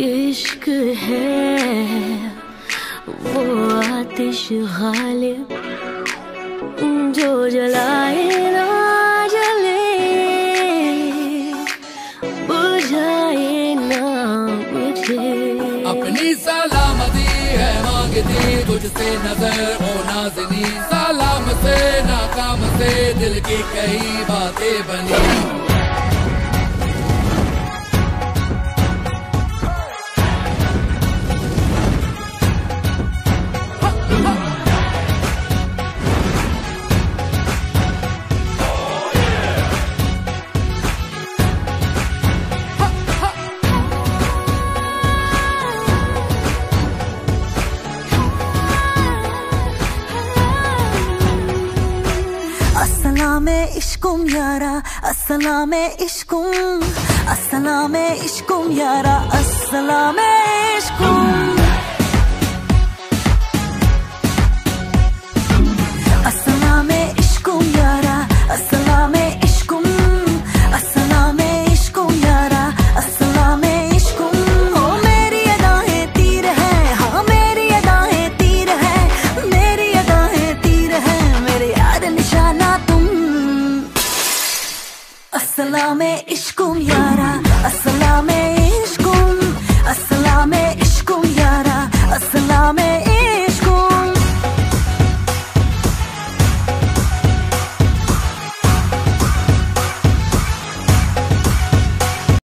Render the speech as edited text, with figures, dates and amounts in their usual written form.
इश्क है वो आतिश गालिब जो जलाए ना जले, बुझाए ना मुझे। अपनी सलामती है मांगती तुझसे नजर ओ नाज़नी, सलाम से नाकाम से दिल की कई बातें बनी। अस्सलामे इश्कुम यारा, अस्सलामे इश्कुम, अस्सलामे इश्कुम यारा, अस्सलामे इश्कुम।